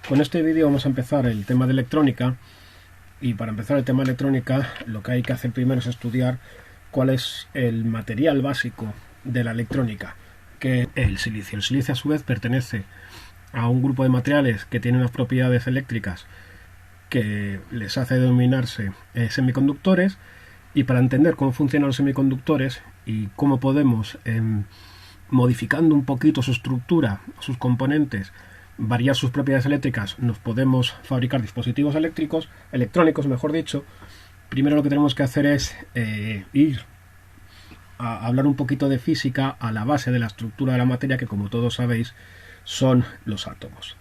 Con este vídeo vamos a empezar el tema de electrónica, y para empezar el tema de electrónica lo que hay que hacer primero es estudiar cuál es el material básico de la electrónica, que es el silicio. El silicio a su vez pertenece a un grupo de materiales que tienen unas propiedades eléctricas que les hace denominarse semiconductores, y para entender cómo funcionan los semiconductores y cómo podemos, modificando un poquito su estructura, sus componentes, variar sus propiedades eléctricas, nos podemos fabricar dispositivos electrónicos, mejor dicho. Primero lo que tenemos que hacer es ir a hablar un poquito de física a la base de la estructura de la materia, que como todos sabéis son los átomos.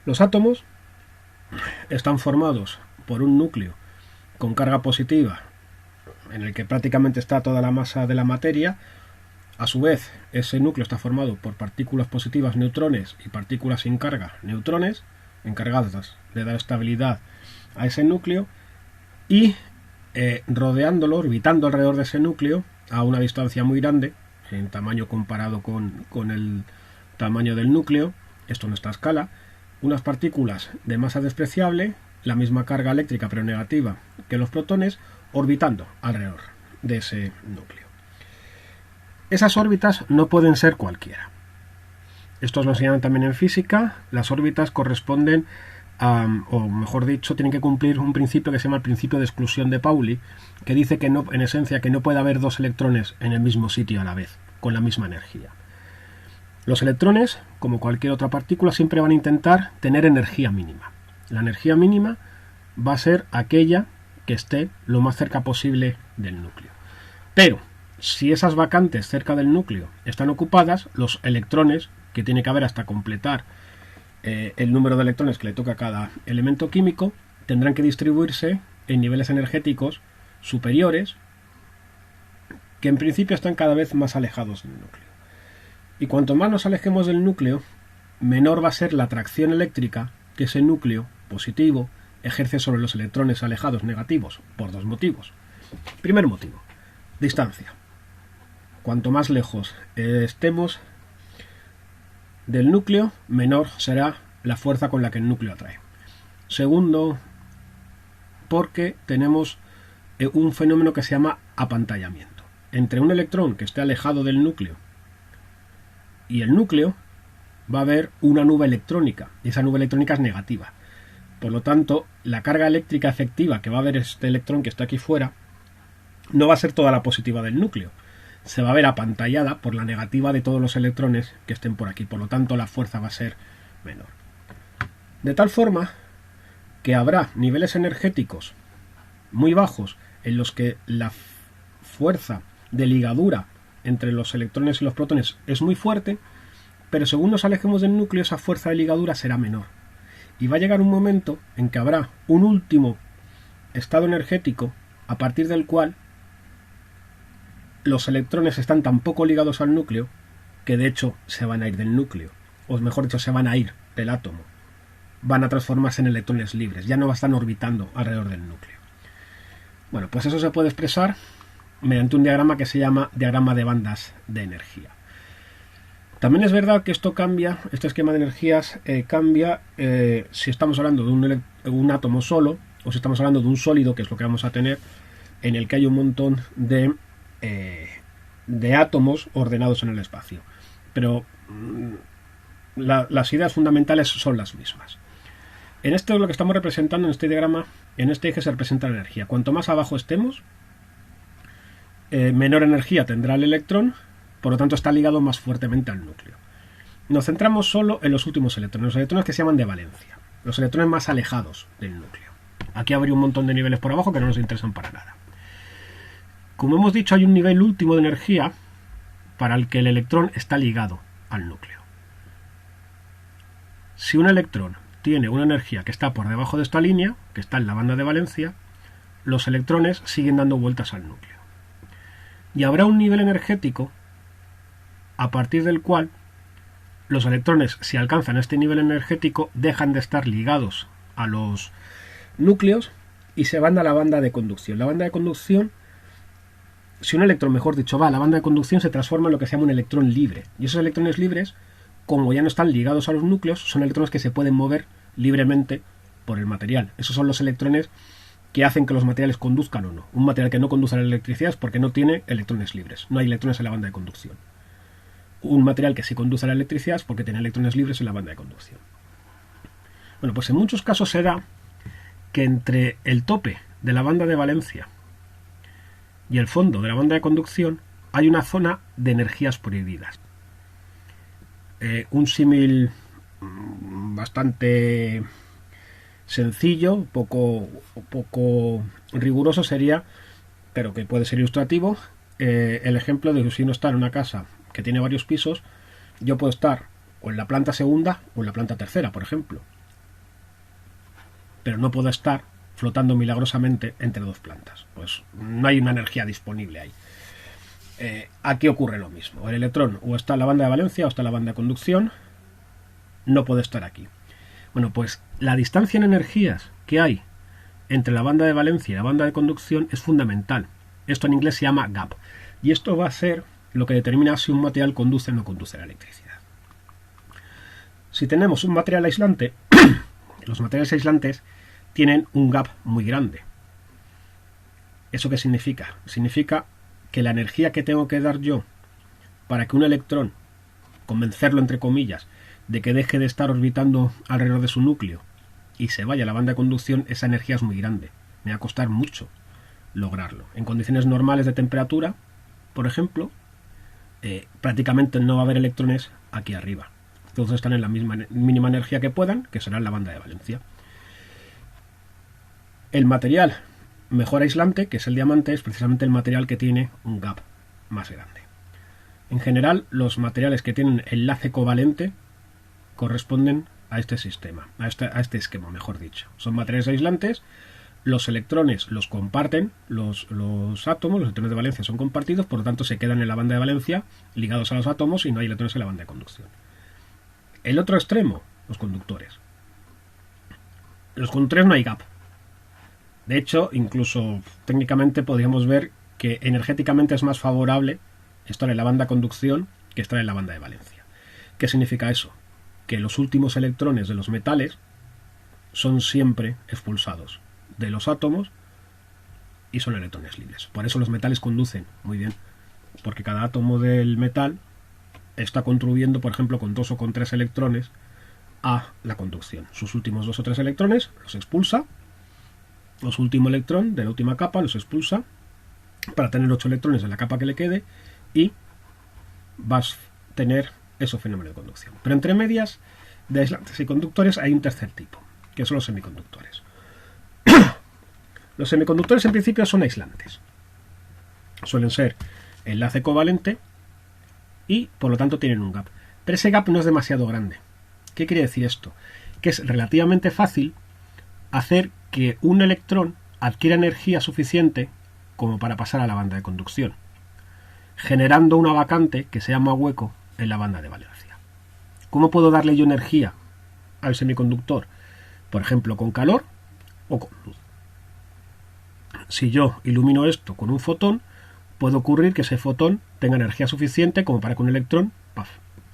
Los átomos están formados por un núcleo con carga positiva, en el que prácticamente está toda la masa de la materia. A su vez, ese núcleo está formado por partículas positivas, neutrones, y partículas sin carga, neutrones, encargadas de dar estabilidad a ese núcleo, y rodeándolo, orbitando alrededor de ese núcleo a una distancia muy grande, en tamaño comparado con el tamaño del núcleo, esto en esta escala, unas partículas de masa despreciable, la misma carga eléctrica pero negativa que los protones, orbitando alrededor de ese núcleo. Esas órbitas no pueden ser cualquiera. Esto os lo enseñan también en física. Las órbitas corresponden a, o mejor dicho, tienen que cumplir un principio que se llama el principio de exclusión de Pauli, que dice que no, en esencia, que no puede haber dos electrones en el mismo sitio a la vez, con la misma energía. Los electrones, como cualquier otra partícula, siempre van a intentar tener energía mínima. La energía mínima va a ser aquella que esté lo más cerca posible del núcleo. Pero si esas vacantes cerca del núcleo están ocupadas, los electrones, que tiene que haber hasta completar el número de electrones que le toca a cada elemento químico, tendrán que distribuirse en niveles energéticos superiores, que en principio están cada vez más alejados del núcleo. Y cuanto más nos alejemos del núcleo, menor va a ser la atracción eléctrica que ese núcleo positivo ejerce sobre los electrones alejados negativos, por dos motivos. Primer motivo, distancia. Cuanto más lejos estemos del núcleo, menor será la fuerza con la que el núcleo atrae. Segundo, porque tenemos un fenómeno que se llama apantallamiento. Entre un electrón que esté alejado del núcleo y el núcleo va a haber una nube electrónica, y esa nube electrónica es negativa. Por lo tanto, la carga eléctrica efectiva que va a haber este electrón que está aquí fuera no va a ser toda la positiva del núcleo. Se va a ver apantallada por la negativa de todos los electrones que estén por aquí. Por lo tanto, la fuerza va a ser menor. De tal forma que habrá niveles energéticos muy bajos en los que la fuerza de ligadura entre los electrones y los protones es muy fuerte, pero según nos alejemos del núcleo, esa fuerza de ligadura será menor. Y va a llegar un momento en que habrá un último estado energético a partir del cual los electrones están tan poco ligados al núcleo que de hecho se van a ir del núcleo, o mejor dicho, se van a ir del átomo. Van a transformarse en electrones libres, ya no están orbitando alrededor del núcleo. Bueno, pues eso se puede expresar mediante un diagrama que se llama diagrama de bandas de energía. También es verdad que esto cambia, este esquema de energías cambia si estamos hablando de un átomo solo, o si estamos hablando de un sólido, que es lo que vamos a tener, en el que hay un montón de átomos ordenados en el espacio. Pero las ideas fundamentales son las mismas. En esto lo que estamos representando en este diagrama, en este eje se representa la energía. Cuanto más abajo estemos, menor energía tendrá el electrón, por lo tanto está ligado más fuertemente al núcleo. Nos centramos solo en los últimos electrones, los electrones que se llaman de valencia, los electrones más alejados del núcleo. Aquí habría un montón de niveles por abajo que no nos interesan para nada. Como hemos dicho, hay un nivel último de energía para el que el electrón está ligado al núcleo. Si un electrón tiene una energía que está por debajo de esta línea, que está en la banda de valencia, los electrones siguen dando vueltas al núcleo. Y habrá un nivel energético a partir del cual los electrones, si alcanzan este nivel energético, dejan de estar ligados a los núcleos y se van a la banda de conducción. La banda de conducción, si un electrón, mejor dicho, va a la banda de conducción, se transforma en lo que se llama un electrón libre. Y esos electrones libres como ya no están ligados a los núcleos, son electrones que se pueden mover libremente por el material. Esos son los electrones que hacen que los materiales conduzcan o no. Un material que no conduce a la electricidad es porque no tiene electrones libres, no hay electrones en la banda de conducción. Un material que sí conduce a la electricidad es porque tiene electrones libres en la banda de conducción. Bueno, pues en muchos casos se da que entre el tope de la banda de valencia y el fondo de la banda de conducción hay una zona de energías prohibidas. Un símil bastante sencillo, poco riguroso sería, pero que puede ser ilustrativo, el ejemplo de que si uno está en una casa que tiene varios pisos, yo puedo estar o en la planta segunda o en la planta tercera, por ejemplo, pero no puedo estar flotando milagrosamente entre dos plantas, pues no hay una energía disponible ahí. Aquí ocurre lo mismo, el electrón o está en la banda de valencia o está en la banda de conducción, no puede estar aquí. Bueno, pues la distancia en energías que hay entre la banda de valencia y la banda de conducción es fundamental. Esto en inglés se llama gap, y esto va a ser lo que determina si un material conduce o no conduce la electricidad. Si tenemos un material aislante, los materiales aislantes tienen un gap muy grande. ¿Eso qué significa? Significa que la energía que tengo que dar yo para que un electrón, convencerlo entre comillas, de que deje de estar orbitando alrededor de su núcleo y se vaya a la banda de conducción, esa energía es muy grande. Me va a costar mucho lograrlo. En condiciones normales de temperatura, por ejemplo, prácticamente no va a haber electrones aquí arriba. Todos están en la misma mínima energía que puedan, que será en la banda de valencia. El material mejor aislante, que es el diamante, es precisamente el material que tiene un gap más grande. En general, los materiales que tienen enlace covalente corresponden a este sistema, a este esquema, mejor dicho. Son materiales aislantes, los electrones los comparten, los átomos, los electrones de valencia son compartidos, por lo tanto se quedan en la banda de valencia ligados a los átomos y no hay electrones en la banda de conducción. El otro extremo, los conductores. En los conductores no hay gap. De hecho, incluso técnicamente podríamos ver que energéticamente es más favorable estar en la banda de conducción que estar en la banda de valencia. ¿Qué significa eso? Que los últimos electrones de los metales son siempre expulsados de los átomos y son electrones libres. Por eso los metales conducen muy bien, porque cada átomo del metal está contribuyendo, por ejemplo, con 2 o con 3 electrones a la conducción. Sus últimos 2 o 3 electrones los expulsa, los últimos electrones de la última capa los expulsa para tener 8 electrones en la capa que le quede y vas a tener esos fenómenos de conducción. Pero entre medias de aislantes y conductores hay un tercer tipo, que son los semiconductores. Los semiconductores en principio son aislantes. Suelen ser enlace covalente y por lo tanto tienen un gap. Pero ese gap no es demasiado grande. ¿Qué quiere decir esto? Que es relativamente fácil hacer que un electrón adquiera energía suficiente como para pasar a la banda de conducción, generando una vacante que se llama hueco en la banda de valencia. ¿Cómo puedo darle yo energía al semiconductor? Por ejemplo, con calor o con luz. Si yo ilumino esto con un fotón, puede ocurrir que ese fotón tenga energía suficiente como para que un electrón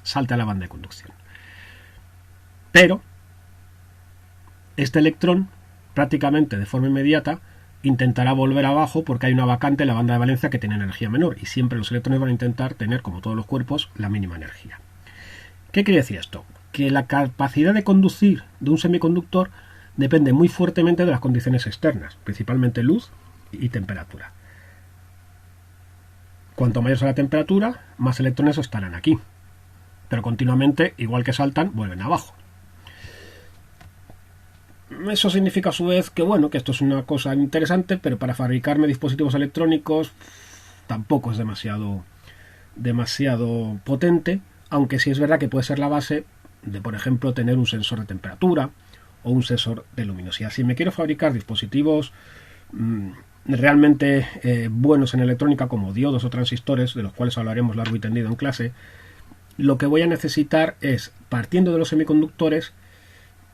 salte a la banda de conducción. Pero este electrón prácticamente de forma inmediata intentará volver abajo porque hay una vacante en la banda de valencia que tiene energía menor y siempre los electrones van a intentar tener, como todos los cuerpos, la mínima energía. ¿Qué quiere decir esto? Que la capacidad de conducir de un semiconductor depende muy fuertemente de las condiciones externas, principalmente luz y temperatura. Cuanto mayor sea la temperatura, más electrones estarán aquí, pero continuamente, igual que saltan, vuelven abajo. Eso significa a su vez que bueno, que esto es una cosa interesante, pero para fabricarme dispositivos electrónicos tampoco es demasiado potente, aunque sí es verdad que puede ser la base de, por ejemplo, tener un sensor de temperatura o un sensor de luminosidad. Si me quiero fabricar dispositivos realmente buenos en electrónica, como diodos o transistores, de los cuales hablaremos largo y tendido en clase, lo que voy a necesitar es, partiendo de los semiconductores,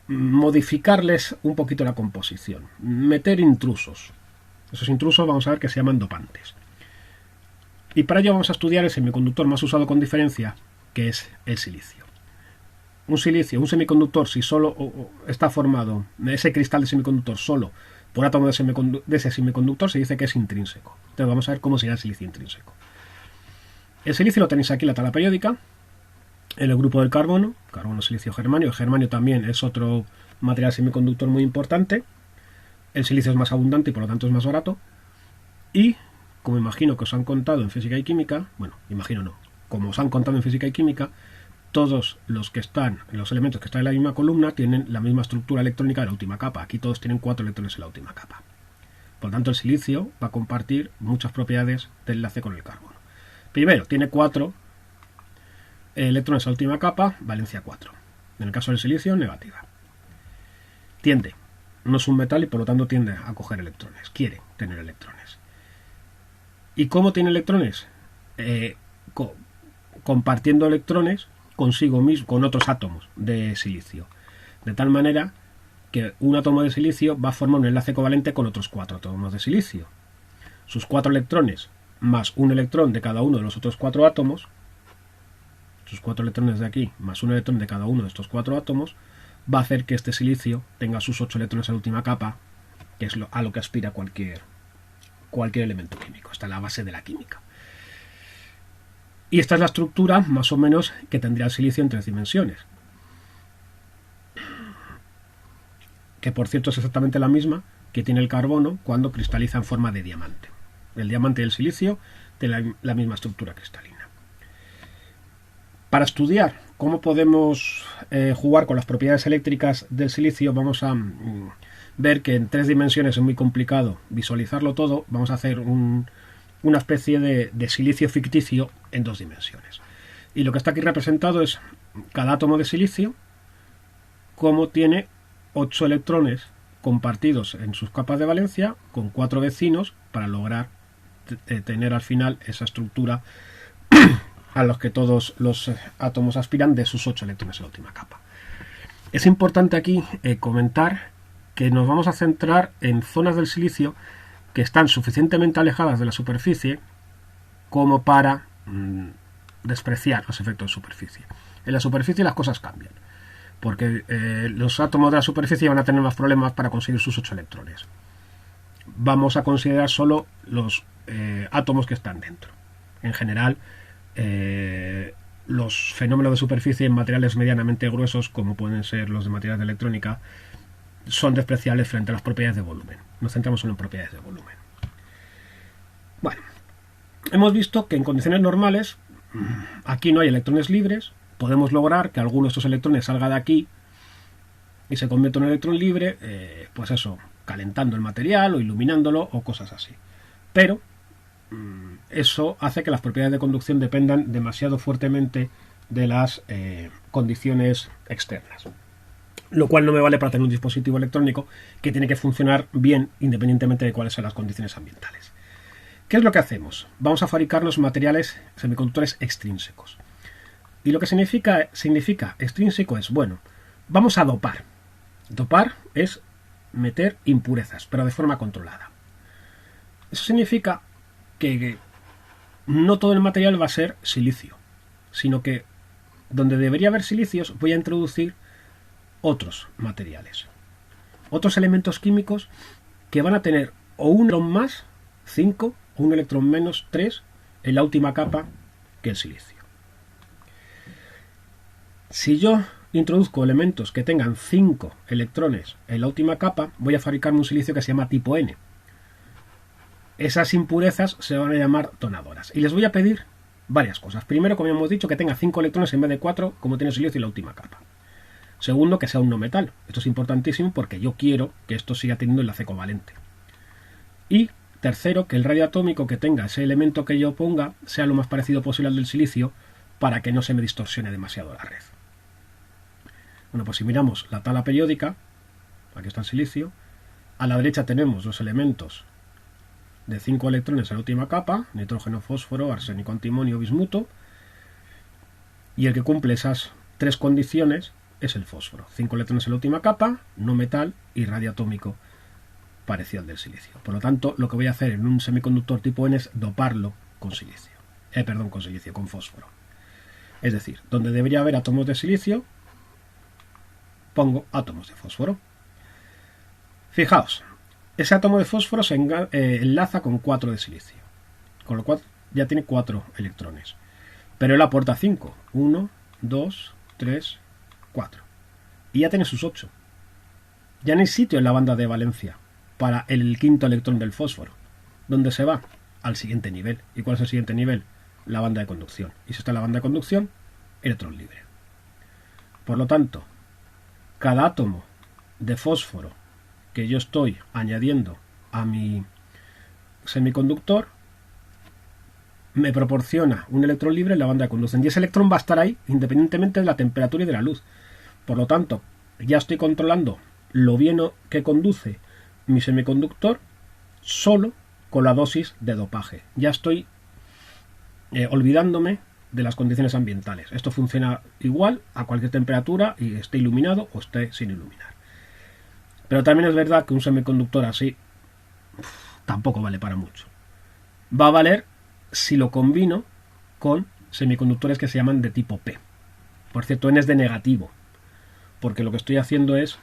modificarles un poquito la composición, meter intrusos. Esos intrusos vamos a ver que se llaman dopantes. Y para ello vamos a estudiar el semiconductor más usado con diferencia, que es el silicio. un silicio, un semiconductor, si solo está formado, ese cristal de semiconductor solo por átomos de ese semiconductor, se dice que es intrínseco. Entonces vamos a ver cómo sería el silicio intrínseco. El silicio lo tenéis aquí en la tabla periódica, en el grupo del carbono, silicio, germanio. El germanio también es otro material semiconductor muy importante. El silicio es más abundante y por lo tanto es más barato. Y, como imagino que os han contado en física y química, bueno, imagino no, como os han contado en física y química, todos los elementos que están en la misma columna tienen la misma estructura electrónica de la última capa. Aquí todos tienen 4 electrones en la última capa. Por lo tanto, el silicio va a compartir muchas propiedades de enlace con el carbono. Primero, tiene 4 electrones en la última capa, valencia 4. En el caso del silicio, negativa. Tiende, no es un metal y por lo tanto tiende a coger electrones, quiere tener electrones. ¿Y cómo tiene electrones? Compartiendo electrones consigo mismo, con otros átomos de silicio. De tal manera que un átomo de silicio va a formar un enlace covalente con otros 4 átomos de silicio. Sus 4 electrones más un electrón de cada uno de los otros 4 átomos, sus 4 electrones de aquí más un electrón de cada uno de estos 4 átomos, va a hacer que este silicio tenga sus 8 electrones en la última capa, que es a lo que aspira cualquier elemento químico. Esta es la base de la química. Y esta es la estructura, más o menos, que tendría el silicio en 3 dimensiones. Que, por cierto, es exactamente la misma que tiene el carbono cuando cristaliza en forma de diamante. El diamante y el silicio tienen la misma estructura cristalina. Para estudiar cómo podemos jugar con las propiedades eléctricas del silicio, vamos a ver que en 3 dimensiones es muy complicado visualizarlo todo. Vamos a hacer una especie de silicio ficticio en 2 dimensiones. Y lo que está aquí representado es cada átomo de silicio, como tiene 8 electrones compartidos en sus capas de valencia con 4 vecinos para lograr tener al final esa estructura a los que todos los átomos aspiran de sus 8 electrones en la última capa. Es importante aquí comentar que nos vamos a centrar en zonas del silicio que están suficientemente alejadas de la superficie como para despreciar los efectos de superficie. En la superficie las cosas cambian, porque los átomos de la superficie van a tener más problemas para conseguir sus 8 electrones. Vamos a considerar solo los átomos que están dentro. En general, los fenómenos de superficie en materiales medianamente gruesos, como pueden ser los de materiales de electrónica, son despreciables frente a las propiedades de volumen. Nos centramos solo en propiedades de volumen. Bueno, hemos visto que en condiciones normales aquí no hay electrones libres. Podemos lograr que alguno de estos electrones salga de aquí y se convierta en un electrón libre, pues eso, calentando el material o iluminándolo o cosas así. Pero eso hace que las propiedades de conducción dependan demasiado fuertemente de las condiciones externas. Lo cual no me vale para tener un dispositivo electrónico que tiene que funcionar bien independientemente de cuáles sean las condiciones ambientales. ¿Qué es lo que hacemos? Vamos a fabricarnos materiales semiconductores extrínsecos. Y lo que significa extrínseco es, bueno, vamos a dopar. Dopar es meter impurezas, pero de forma controlada. Eso significa que no todo el material va a ser silicio, sino que donde debería haber silicios voy a introducir otros materiales, otros elementos químicos que van a tener o un electrón más, 5, o un electrón menos, 3, en la última capa que el silicio. Si yo introduzco elementos que tengan 5 electrones en la última capa, voy a fabricarme un silicio que se llama tipo N. Esas impurezas se van a llamar tonadoras. Y les voy a pedir varias cosas. Primero, como hemos dicho, que tenga 5 electrones en vez de 4, como tiene el silicio en la última capa. Segundo, que sea un no metal. Esto es importantísimo porque yo quiero que esto siga teniendo enlace covalente. Y tercero, que el radio atómico que tenga ese elemento que yo ponga sea lo más parecido posible al del silicio para que no se me distorsione demasiado la red. Bueno, pues si miramos la tabla periódica, aquí está el silicio, a la derecha tenemos los elementos de 5 electrones en la última capa, nitrógeno, fósforo, arsénico, antimonio, bismuto, y el que cumple esas 3 condiciones es el fósforo. 5 electrones en la última capa, no metal y radio atómico parecido al del silicio. Por lo tanto, lo que voy a hacer en un semiconductor tipo N es doparlo con silicio. Con fósforo. Es decir, donde debería haber átomos de silicio, pongo átomos de fósforo. Fijaos, ese átomo de fósforo se enlaza con 4 de silicio, con lo cual ya tiene 4 electrones. Pero él aporta 5. 1, 2, 3, 4. Y ya tiene sus 8. Ya no hay sitio en la banda de valencia para el quinto electrón del fósforo. ¿Dónde se va? Al siguiente nivel. ¿Y cuál es el siguiente nivel? La banda de conducción. Y si está en la banda de conducción, electrón libre. Por lo tanto, cada átomo de fósforo que yo estoy añadiendo a mi semiconductor me proporciona un electrón libre en la banda de conducción. Y ese electrón va a estar ahí independientemente de la temperatura y de la luz. Por lo tanto, ya estoy controlando lo bien que conduce mi semiconductor solo con la dosis de dopaje. Ya estoy olvidándome de las condiciones ambientales. Esto funciona igual a cualquier temperatura y esté iluminado o esté sin iluminar. Pero también es verdad que un semiconductor así tampoco vale para mucho. Va a valer si lo combino con semiconductores que se llaman de tipo P. Por cierto, N es de negativo, porque lo que estoy haciendo es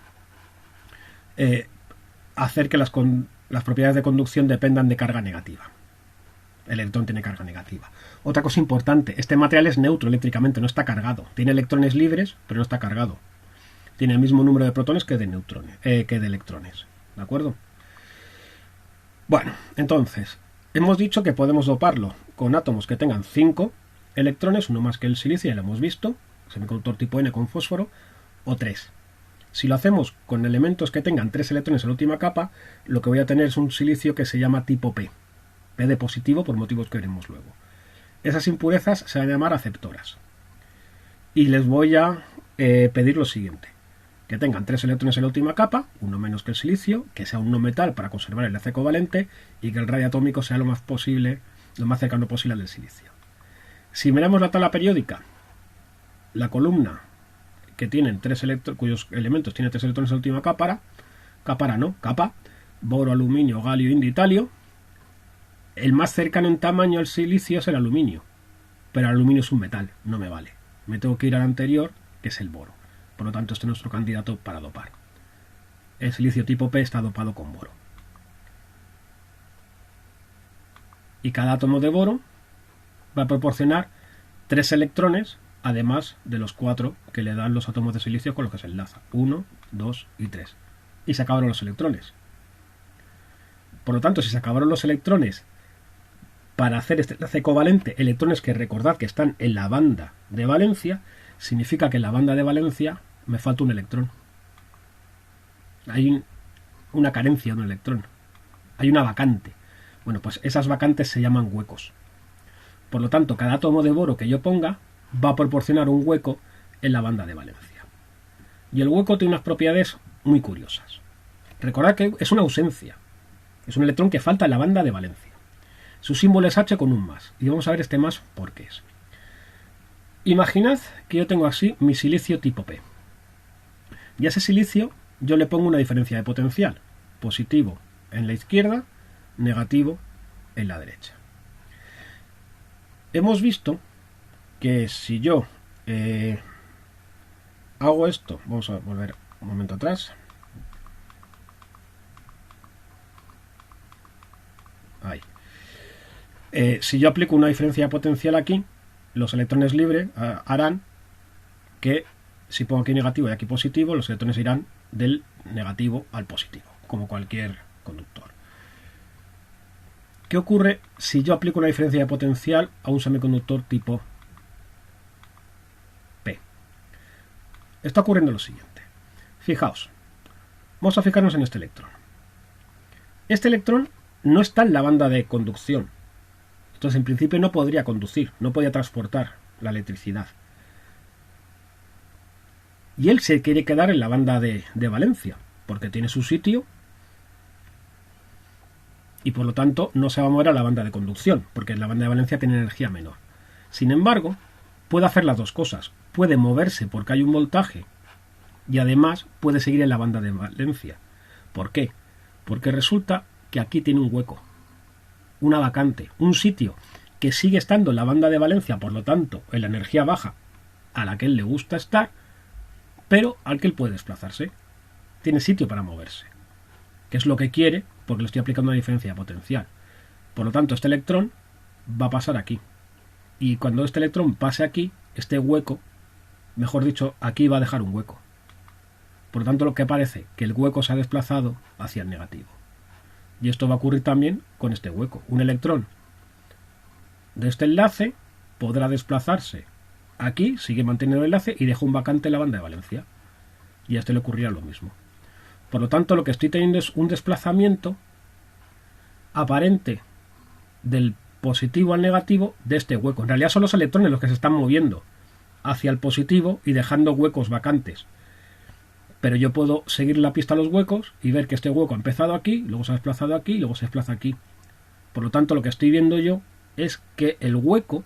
hacer que las propiedades de conducción dependan de carga negativa. El electrón tiene carga negativa. Otra cosa importante, este material es neutro eléctricamente, no está cargado. Tiene electrones libres, pero no está cargado. Tiene el mismo número de protones que de neutrones, que de electrones. ¿De acuerdo? Bueno, entonces, hemos dicho que podemos doparlo con átomos que tengan 5 electrones, uno más que el silicio, ya lo hemos visto, semiconductor tipo N con fósforo, o 3. Si lo hacemos con elementos que tengan 3 electrones en la última capa, lo que voy a tener es un silicio que se llama tipo P. P de positivo por motivos que veremos luego. Esas impurezas se van a llamar aceptoras. Y les voy a pedir lo siguiente. Que tengan 3 electrones en la última capa, uno menos que el silicio, que sea un no metal para conservar el enlace covalente y que el radio atómico sea lo más cercano posible al del silicio. Si miramos la tabla periódica, la columna que tienen cuyos elementos tienen 3 electrones en la última capa, boro, aluminio, galio, indio y talio, el más cercano en tamaño al silicio es el aluminio, pero el aluminio es un metal, no me vale. Me tengo que ir al anterior, que es el boro. Por lo tanto, este es nuestro candidato para dopar. El silicio tipo P está dopado con boro. Y cada átomo de boro va a proporcionar 3 electrones, además de los 4 que le dan los átomos de silicio con los que se enlaza. 1, 2 y 3. Y se acabaron los electrones. Por lo tanto, si se acabaron los electrones para hacer este enlace covalente, electrones que recordad que están en la banda de valencia, significa que en la banda de valencia me falta un electrón. Hay una carencia de un electrón. Hay una vacante. Bueno, pues esas vacantes se llaman huecos. Por lo tanto, cada átomo de boro que yo ponga va a proporcionar un hueco en la banda de valencia. Y el hueco tiene unas propiedades muy curiosas. Recordad que es una ausencia. Es un electrón que falta en la banda de valencia. Su símbolo es H con un más. Y vamos a ver este más por qué es. Imaginad que yo tengo así mi silicio tipo P. Y a ese silicio yo le pongo una diferencia de potencial. Positivo en la izquierda, negativo en la derecha. Hemos visto que si yo hago esto, vamos a volver un momento atrás. Ahí. Si yo aplico una diferencia de potencial aquí, los electrones libres harán que si pongo aquí negativo y aquí positivo, los electrones irán del negativo al positivo, como cualquier conductor. ¿Qué ocurre si yo aplico una diferencia de potencial a un semiconductor tipo P? Está ocurriendo lo siguiente. Fijaos, vamos a fijarnos en este electrón. Este electrón no está en la banda de conducción. Entonces, en principio no podría conducir, no podría transportar la electricidad. Y él se quiere quedar en la banda de valencia, porque tiene su sitio y por lo tanto no se va a mover a la banda de conducción, porque la banda de valencia tiene energía menor. Sin embargo, puede hacer las dos cosas. Puede moverse porque hay un voltaje y además puede seguir en la banda de valencia. ¿Por qué? Porque resulta que aquí tiene un hueco, una vacante, un sitio que sigue estando en la banda de valencia, por lo tanto en la energía baja a la que él le gusta estar, pero al que él puede desplazarse. Tiene sitio para moverse, que es lo que quiere, porque le estoy aplicando una diferencia potencial. Por lo tanto, este electrón va a pasar aquí. Y cuando este electrón pase aquí, este hueco, mejor dicho, aquí va a dejar un hueco. Por lo tanto, lo que parece que el hueco se ha desplazado hacia el negativo. Y esto va a ocurrir también con este hueco. Un electrón de este enlace podrá desplazarse aquí, sigue manteniendo el enlace y deja un vacante en la banda de valencia. Y a este le ocurrirá lo mismo. Por lo tanto, lo que estoy teniendo es un desplazamiento aparente del positivo al negativo de este hueco. En realidad son los electrones los que se están moviendo hacia el positivo y dejando huecos vacantes. Pero yo puedo seguir la pista a los huecos y ver que este hueco ha empezado aquí, luego se ha desplazado aquí y luego se desplaza aquí. Por lo tanto, lo que estoy viendo yo es que el hueco,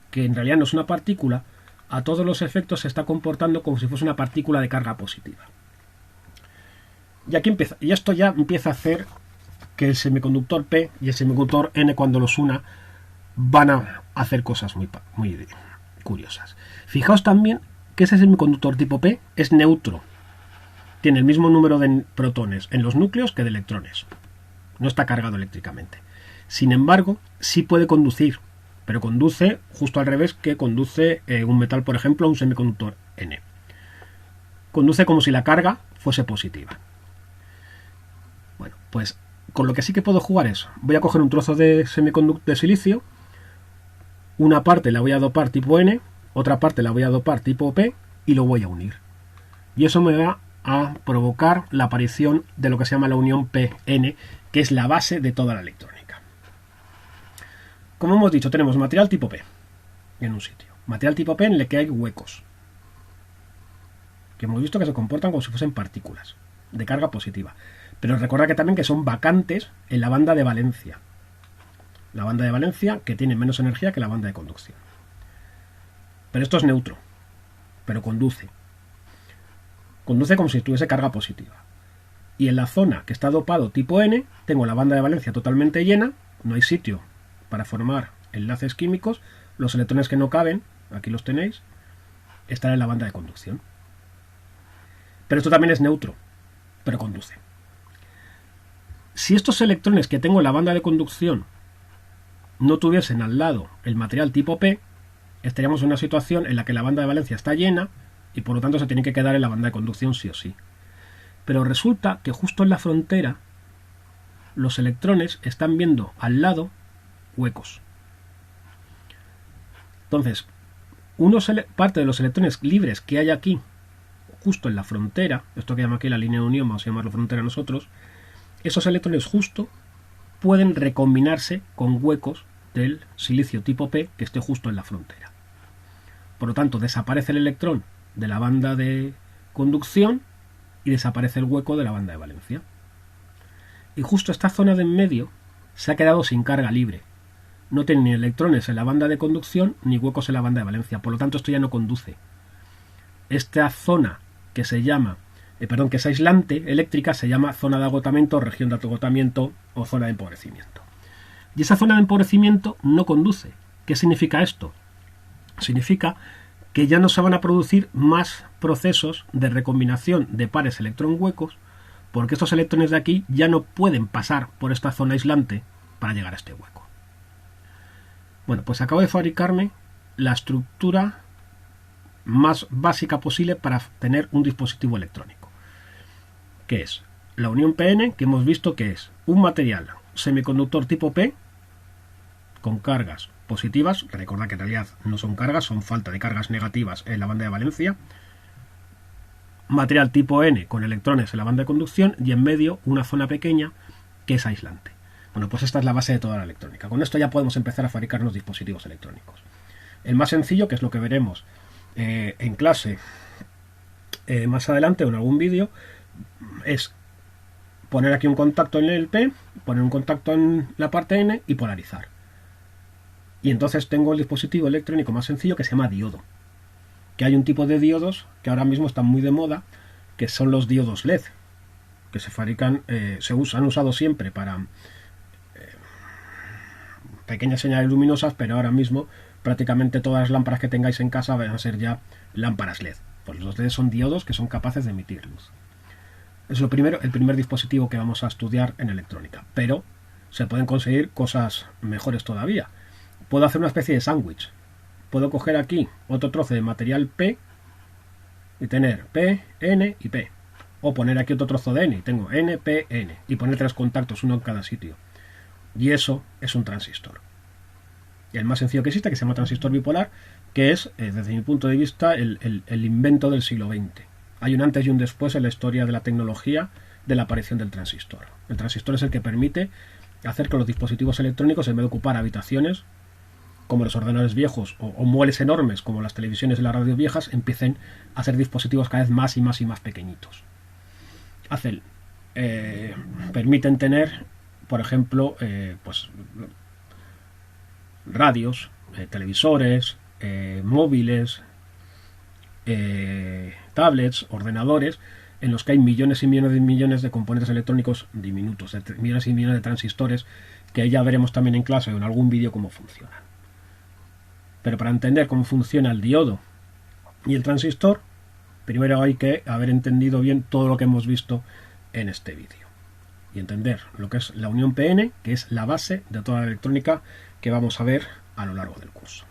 que en realidad no es una partícula, a todos los efectos se está comportando como si fuese una partícula de carga positiva. Y aquí empieza, y esto ya empieza a hacer que el semiconductor P y el semiconductor N, cuando los una, van a hacer cosas muy curiosas. Fijaos también que ese semiconductor tipo P es neutro. Tiene el mismo número de protones en los núcleos que de electrones. No está cargado eléctricamente. Sin embargo, sí puede conducir, pero conduce justo al revés que conduce un metal, por ejemplo, un semiconductor N. Conduce como si la carga fuese positiva. Bueno, pues con lo que sí que puedo jugar es, voy a coger un trozo de semiconductor de silicio, una parte la voy a dopar tipo N, otra parte la voy a dopar tipo P y lo voy a unir. Y eso me va a provocar la aparición de lo que se llama la unión P-N, que es la base de toda la electrónica. Como hemos dicho, tenemos material tipo P en un sitio. Material tipo P en el que hay huecos, que hemos visto que se comportan como si fuesen partículas de carga positiva. Pero recordad que también que son vacantes en la banda de valencia. La banda de valencia que tiene menos energía que la banda de conducción. Pero esto es neutro, pero conduce. Conduce como si tuviese carga positiva. Y en la zona que está dopado tipo N, tengo la banda de valencia totalmente llena, no hay sitio para formar enlaces químicos, los electrones que no caben, aquí los tenéis, están en la banda de conducción. Pero esto también es neutro, pero conduce. Si estos electrones que tengo en la banda de conducción no tuviesen al lado el material tipo P, estaríamos en una situación en la que la banda de valencia está llena y por lo tanto se tiene que quedar en la banda de conducción sí o sí. Pero resulta que justo en la frontera los electrones están viendo al lado huecos. Entonces, parte de los electrones libres que hay aquí, justo en la frontera, esto que llama aquí la línea de unión, vamos a llamarlo frontera nosotros, esos electrones justo pueden recombinarse con huecos del silicio tipo P que esté justo en la frontera. Por lo tanto, desaparece el electrón de la banda de conducción y desaparece el hueco de la banda de valencia. Y justo esta zona de en medio se ha quedado sin carga libre. No tiene ni electrones en la banda de conducción ni huecos en la banda de valencia. Por lo tanto, esto ya no conduce. Esta zona que se llama, que es aislante eléctrica, se llama zona de agotamiento, región de agotamiento o zona de empobrecimiento. Y esa zona de empobrecimiento no conduce. ¿Qué significa esto? Significa que ya no se van a producir más procesos de recombinación de pares electrón-huecos, porque estos electrones de aquí ya no pueden pasar por esta zona aislante para llegar a este hueco. Bueno, pues acabo de fabricarme la estructura más básica posible para tener un dispositivo electrónico, que es la unión PN, que hemos visto que es un material semiconductor tipo P con cargas positivas. Recordad que en realidad no son cargas, son falta de cargas negativas en la banda de valencia. Material tipo N con electrones en la banda de conducción y en medio una zona pequeña que es aislante. Bueno, pues esta es la base de toda la electrónica. Con esto ya podemos empezar a fabricar los dispositivos electrónicos. El más sencillo, que es lo que veremos en clase más adelante o en algún vídeo, es poner aquí un contacto en el P, poner un contacto en la parte N y polarizar. Y entonces tengo el dispositivo electrónico más sencillo, que se llama diodo. Que hay un tipo de diodos que ahora mismo están muy de moda, que son los diodos LED, que se fabrican, han usado siempre para pequeñas señales luminosas, pero ahora mismo prácticamente todas las lámparas que tengáis en casa van a ser ya lámparas LED. Pues los LEDs son diodos que son capaces de emitir luz. Es lo primero, el primer dispositivo que vamos a estudiar en electrónica, pero se pueden conseguir cosas mejores todavía. Puedo hacer una especie de sándwich. Puedo coger aquí otro trozo de material P y tener P, N y P. O poner aquí otro trozo de N y tengo N, P, N. Y poner 3 contactos, uno en cada sitio. Y eso es un transistor. Y el más sencillo que existe, que se llama transistor bipolar, que es, desde mi punto de vista, el invento del siglo XX. Hay un antes y un después en la historia de la tecnología de la aparición del transistor. El transistor es el que permite hacer que los dispositivos electrónicos, en vez de ocupar habitaciones, como los ordenadores viejos, o muebles enormes, como las televisiones y las radios viejas, empiecen a hacer dispositivos cada vez más y más y más pequeñitos. Permiten tener, por ejemplo, pues radios, televisores, móviles, tablets, ordenadores, en los que hay millones y millones de componentes electrónicos diminutos, millones y millones de transistores, que ya veremos también en clase o en algún vídeo cómo funcionan. Pero para entender cómo funciona el diodo y el transistor, primero hay que haber entendido bien todo lo que hemos visto en este vídeo y entender lo que es la unión PN, que es la base de toda la electrónica que vamos a ver a lo largo del curso.